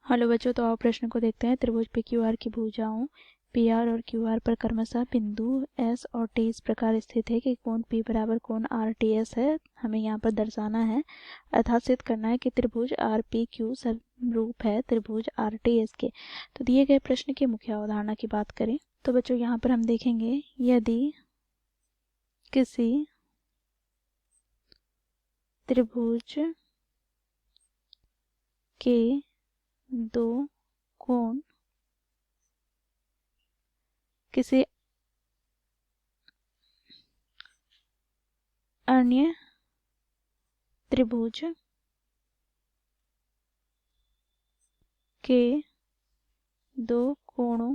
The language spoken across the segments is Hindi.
हेलो बच्चों, तो आओ प्रश्न को देखते हैं। त्रिभुज पी क्यू आर की भुजाओं पी आर और क्यू आर पर क्रमशः बिंदु एस और टी इस प्रकार स्थित है कि कोण पी बराबर कोण आर टी एस है। हमें यहाँ पर दर्शाना है अर्थात सिद्ध करना है कि त्रिभुज आर पी क्यू समरूप है त्रिभुज आर टी एस के। तो दिए गए प्रश्न की मुख्य अवधारणा की बात करें तो बच्चों यहाँ पर हम देखेंगे, यदि किसी त्रिभुज के दो कोण किसी अन्य त्रिभुज के दो कोणों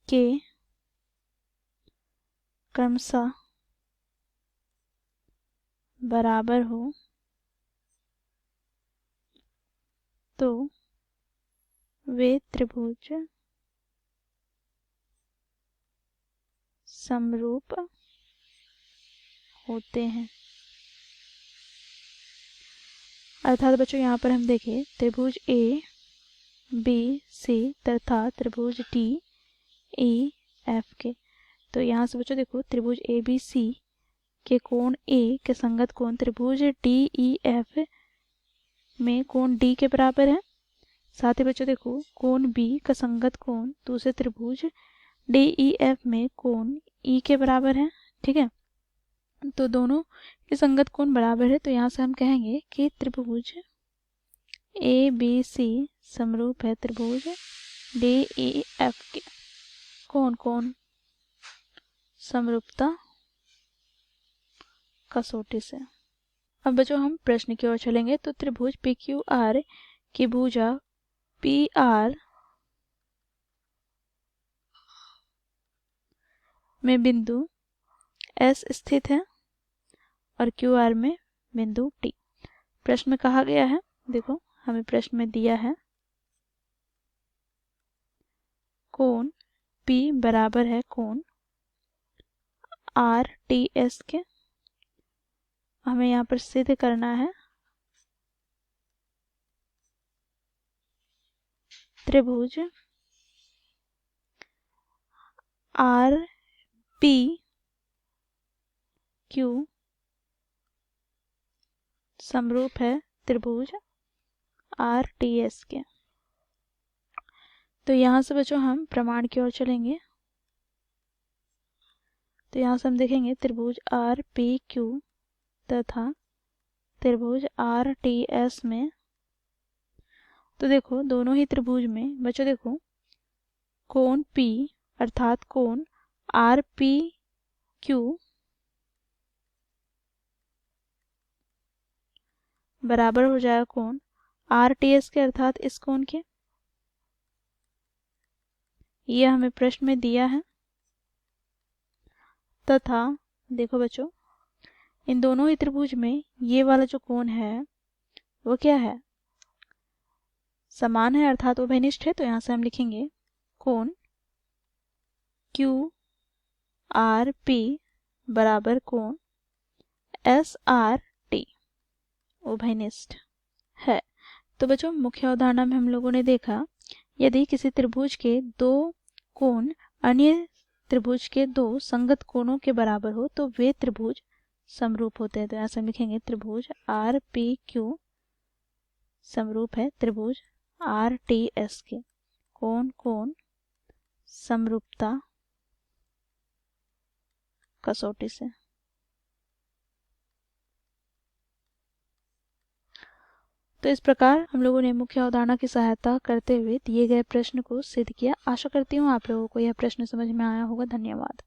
के क्रमशः बराबर हो तो वे त्रिभुज समरूप होते हैं। अर्थात बच्चों यहाँ पर हम देखें त्रिभुज ए बी सी तथा त्रिभुज डी ई एफ के। तो यहाँ से बच्चों देखो त्रिभुज ए बी सी के कोण ए के संगत कोण त्रिभुज डी ई एफ में कोण डी के बराबर है। साथ ही बच्चों देखो कोण बी का संगत कोण दूसरे त्रिभुज डी ई एफ में कोण ई के बराबर है। ठीक है, तो दोनों के संगत कोण बराबर है, तो यहाँ से हम कहेंगे कि त्रिभुज ए बी सी समरूप है त्रिभुज डी ई एफ के। कौन कौन समरूपता कसौटी से। अब बच्चों हम प्रश्न की ओर चलेंगे। तो त्रिभुज पी क्यू आर की भुजा पी आर में बिंदु एस स्थित है और क्यू आर में बिंदु टी। प्रश्न में कहा गया है, देखो हमें प्रश्न में दिया है कोण P बराबर है कोण आर टी एस के। हमें यहाँ पर सिद्ध करना है त्रिभुज आर पी क्यू समरूप है त्रिभुज आर टी एस के। तो यहाँ से बच्चों हम प्रमाण की ओर चलेंगे। तो यहाँ से हम देखेंगे त्रिभुज आर पी क्यू तथा त्रिभुज आर टी एस में। तो देखो दोनों ही त्रिभुज में बच्चों देखो कोण P अर्थात कोण आर पी क्यू बराबर हो जाएगा कोण आर टी एस के अर्थात इस कोण के। यह हमें प्रश्न में दिया है तथा देखो बच्चों इन दोनों ही त्रिभुज में ये वाला जो कोण है वो क्या है, समान है अर्थात उभयनिष्ठ है। तो यहाँ से हम लिखेंगे कोण क्यू आर पी बराबर कोण एस आर टी उभयनिष्ठ है। तो बच्चों मुख्य अवधारणा में हम लोगों ने देखा, यदि किसी त्रिभुज के दो कोण अन्य त्रिभुज के दो संगत कोणों के बराबर हो तो वे त्रिभुज समरूप होते हैं। तो यहाँ से हम लिखेंगे त्रिभुज आर पी क्यू समरूप है त्रिभुज आर टी एस के। कोण कोण समरूपता कसौटी से। तो इस प्रकार हम लोगों ने मुख्य अवधारणा की सहायता करते हुए दिए गए प्रश्न को सिद्ध किया। आशा करती हूँ आप लोगों को यह प्रश्न समझ में आया होगा। धन्यवाद।